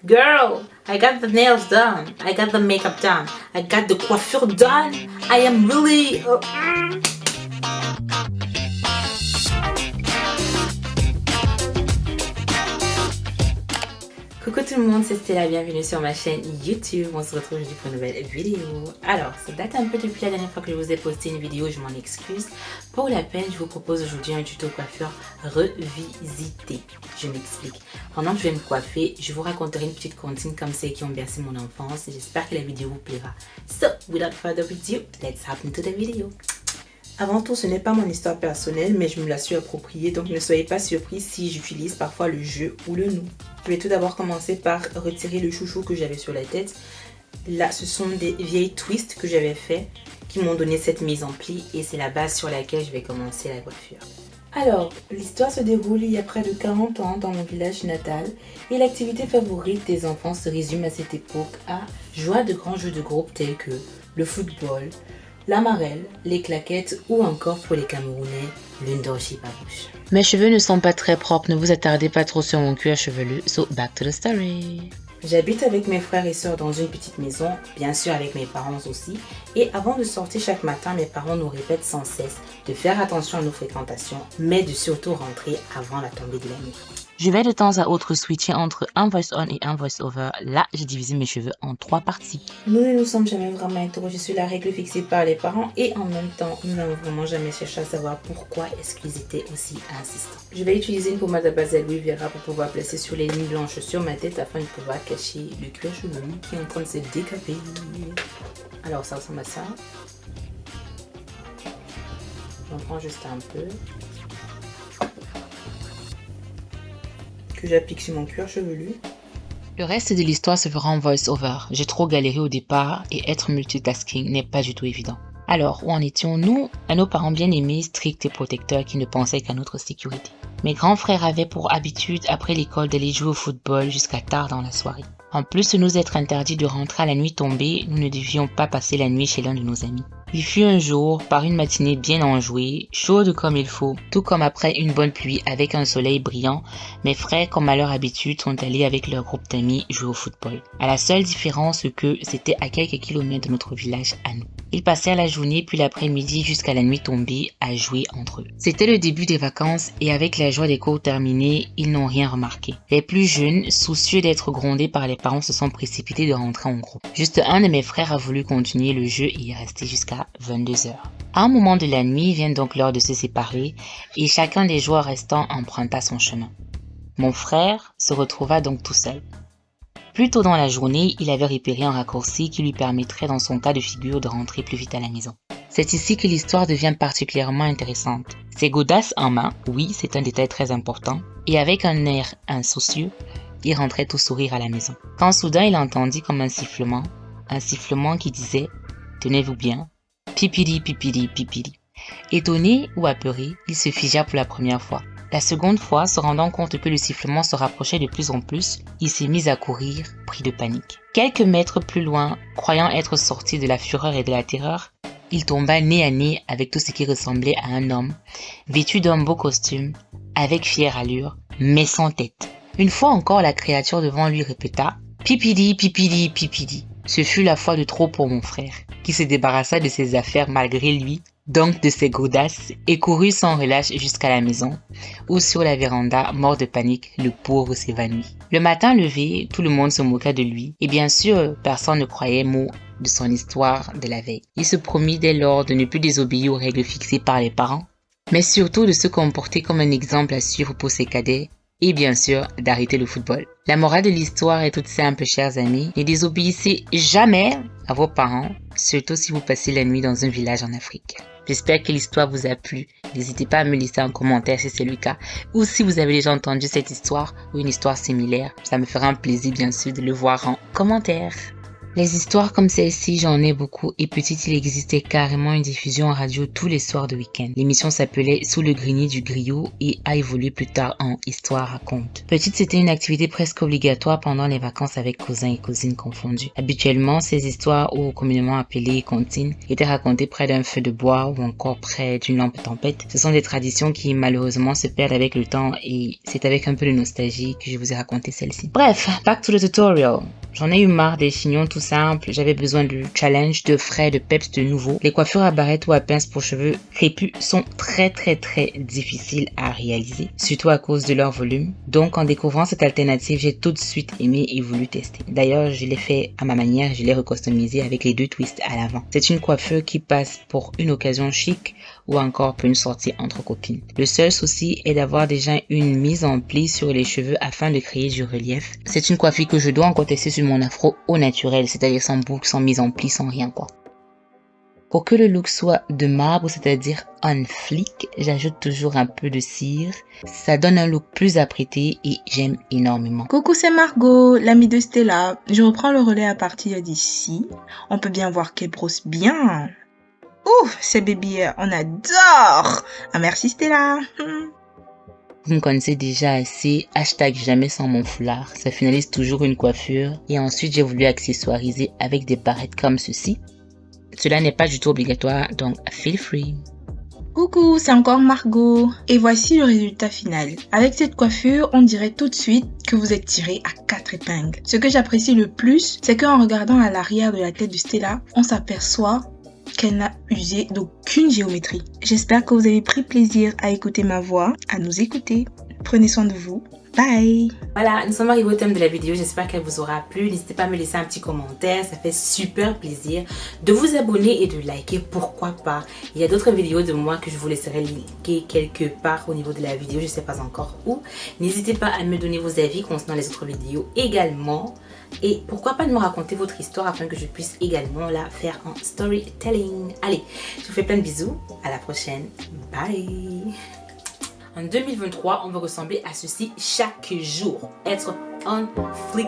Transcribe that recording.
Girl, I got the nails done. I got the makeup done. I got the coiffure done. I am really... Coucou tout le monde, c'est Stella, bienvenue sur ma chaîne YouTube. On se retrouve aujourd'hui pour une nouvelle vidéo. Alors, ça date un peu depuis la dernière fois que je vous ai posté une vidéo, je m'en excuse. Pour la peine, je vous propose aujourd'hui un tuto coiffure revisité. Je m'explique. Pendant que je vais me coiffer, je vous raconterai une petite comptine comme celles qui ont bercé mon enfance. J'espère que la vidéo vous plaira. So, without further ado, let's hop into the video. Avant tout, ce n'est pas mon histoire personnelle, mais je me la suis appropriée, donc ne soyez pas surpris si j'utilise parfois le je ou le nous. Je vais tout d'abord commencer par retirer le chouchou que j'avais sur la tête. Là, ce sont des vieilles twists que j'avais fait qui m'ont donné cette mise en pli et c'est la base sur laquelle je vais commencer la coiffure. Alors, l'histoire se déroule il y a près de 40 ans dans mon village natal et l'activité favorite des enfants se résume à cette époque à jouer à de grands jeux de groupe tels que le football, la marelle, les claquettes ou encore pour les Camerounais, l'undorship à bouche. Mes cheveux ne sont pas très propres, ne vous attardez pas trop sur mon cuir chevelu, so back to the story. J'habite avec mes frères et sœurs dans une petite maison, bien sûr avec mes parents aussi, et avant de sortir chaque matin, mes parents nous répètent sans cesse de faire attention à nos fréquentations, mais de surtout rentrer avant la tombée de la nuit. Je vais de temps à autre switcher entre un voice-on et un voice-over. Là, j'ai divisé mes cheveux en 3 parties. Nous ne nous sommes jamais vraiment interrogés sur la règle fixée par les parents et en même temps, nous n'avons vraiment jamais cherché à savoir pourquoi est-ce qu'ils étaient aussi insistants. Je vais utiliser une pommade à base d'aloe vera pour pouvoir placer sur les lignes blanches sur ma tête afin de pouvoir cacher le cuir chevelu qui est en train de se décaper. Alors, ça ressemble à ça. J'en prends juste un peu. Que j'applique sur mon cuir chevelu. Le reste de l'histoire se fera en voice-over. J'ai trop galéré au départ et être multitasking n'est pas du tout évident. Alors, où en étions-nous? À nos parents bien aimés, stricts et protecteurs qui ne pensaient qu'à notre sécurité. Mes grands frères avaient pour habitude, après l'école, d'aller jouer au football jusqu'à tard dans la soirée. En plus de nous être interdit de rentrer à la nuit tombée, nous ne devions pas passer la nuit chez l'un de nos amis. Il fut un jour, par une matinée bien enjouée, chaude comme il faut, tout comme après une bonne pluie avec un soleil brillant, mes frères, comme à leur habitude, sont allés avec leur groupe d'amis jouer au football. À la seule différence que c'était à quelques kilomètres de notre village à nous. Ils passèrent la journée puis l'après-midi jusqu'à la nuit tombée à jouer entre eux. C'était le début des vacances et avec la joie des cours terminés, ils n'ont rien remarqué. Les plus jeunes, soucieux d'être grondés par les parents, se sont précipités de rentrer en groupe. Juste un de mes frères a voulu continuer le jeu et y rester jusqu'à 22 heures. À un moment de la nuit vient donc l'heure de se séparer et chacun des joueurs restants emprunta son chemin. Mon frère se retrouva donc tout seul. Plus tôt dans la journée, il avait repéré un raccourci qui lui permettrait dans son cas de figure de rentrer plus vite à la maison. C'est ici que l'histoire devient particulièrement intéressante. Ses godasses en main, oui, c'est un détail très important, et avec un air insoucieux, il rentrait tout sourire à la maison. Quand soudain il entendit comme un sifflement qui disait « Tenez-vous bien, pipidi, pipidi, pipidi ». Étonné ou apeuré, il se figea pour la première fois. La seconde fois, se rendant compte que le sifflement se rapprochait de plus en plus, il s'est mis à courir, pris de panique. Quelques mètres plus loin, croyant être sorti de la fureur et de la terreur, il tomba nez à nez avec tout ce qui ressemblait à un homme, vêtu d'un beau costume, avec fière allure, mais sans tête. Une fois encore, la créature devant lui répéta « Pipidi, pipidi, pipidi ». Ce fut la fois de trop pour mon frère, qui se débarrassa de ses affaires malgré lui, donc de ses godasses, et courut sans relâche jusqu'à la maison, où sur la véranda, mort de panique, le pauvre s'évanouit. Le matin levé, tout le monde se moqua de lui, et bien sûr, personne ne croyait mot de son histoire de la veille. Il se promit dès lors de ne plus désobéir aux règles fixées par les parents, mais surtout de se comporter comme un exemple à suivre pour ses cadets, et bien sûr, d'arrêter le football. La morale de l'histoire est toute simple, chers amis. Ne désobéissez jamais à vos parents, surtout si vous passez la nuit dans un village en Afrique. J'espère que l'histoire vous a plu. N'hésitez pas à me laisser un commentaire si c'est le cas. Ou si vous avez déjà entendu cette histoire ou une histoire similaire. Ça me fera un plaisir, bien sûr, de le voir en commentaire. Les histoires comme celle-ci, j'en ai beaucoup et petite, il existait carrément une diffusion en radio tous les soirs de week-end. L'émission s'appelait Sous le grenier du griot et a évolué plus tard en Histoire raconte. Petite, c'était une activité presque obligatoire pendant les vacances avec cousins et cousines confondus. Habituellement, ces histoires, ou communément appelées comptines, étaient racontées près d'un feu de bois ou encore près d'une lampe tempête. Ce sont des traditions qui malheureusement se perdent avec le temps et c'est avec un peu de nostalgie que je vous ai raconté celle-ci. Bref, back to the tutorial. J'en ai eu marre des chignons tout simples, j'avais besoin de challenge, de frais, de peps, de nouveau. Les coiffures à barrette ou à pince pour cheveux crépus sont très difficiles à réaliser, surtout à cause de leur volume. Donc en découvrant cette alternative, j'ai tout de suite aimé et voulu tester. D'ailleurs, je l'ai fait à ma manière, je l'ai recustomisé avec les 2 twists à l'avant. C'est une coiffure qui passe pour une occasion chic ou encore pour une sortie entre copines. Le seul souci est d'avoir déjà une mise en pli sur les cheveux afin de créer du relief. C'est une coiffure que je dois encore tester sur mon afro au naturel, c'est-à-dire sans boucle, sans mise en pli, sans rien quoi. Pour que le look soit de marbre, c'est-à-dire on flick, j'ajoute toujours un peu de cire. Ça donne un look plus apprêté et j'aime énormément. Coucou, c'est Margot, l'amie de Stella. Je reprends le relais à partir d'ici. On peut bien voir qu'elle brosse bien. Ouh, ces bébés, on adore. Ah, merci Stella. Vous me connaissez déjà assez, hashtag jamais sans mon foulard, ça finalise toujours une coiffure. Et ensuite j'ai voulu accessoiriser avec des barrettes comme ceci. Cela n'est pas du tout obligatoire, donc feel free. Coucou, c'est encore Margot. Et voici le résultat final. Avec cette coiffure, on dirait tout de suite que vous êtes tiré à 4 épingles. Ce que j'apprécie le plus, c'est qu'en regardant à l'arrière de la tête de Stella, on s'aperçoit qu'elle n'a usé d'aucune géométrie. J'espère que vous avez pris plaisir à écouter ma voix, à nous écouter. Prenez soin de vous. Bye! Voilà, nous sommes arrivés au thème de la vidéo. J'espère qu'elle vous aura plu. N'hésitez pas à me laisser un petit commentaire. Ça fait super plaisir de vous abonner et de liker. Pourquoi pas? Il y a d'autres vidéos de moi que je vous laisserai linker quelque part au niveau de la vidéo. Je ne sais pas encore où. N'hésitez pas à me donner vos avis concernant les autres vidéos également. Et pourquoi pas de me raconter votre histoire afin que je puisse également la faire en storytelling. Allez, je vous fais plein de bisous. À la prochaine. Bye! En 2023, on veut ressembler à ceci chaque jour. Être on flic.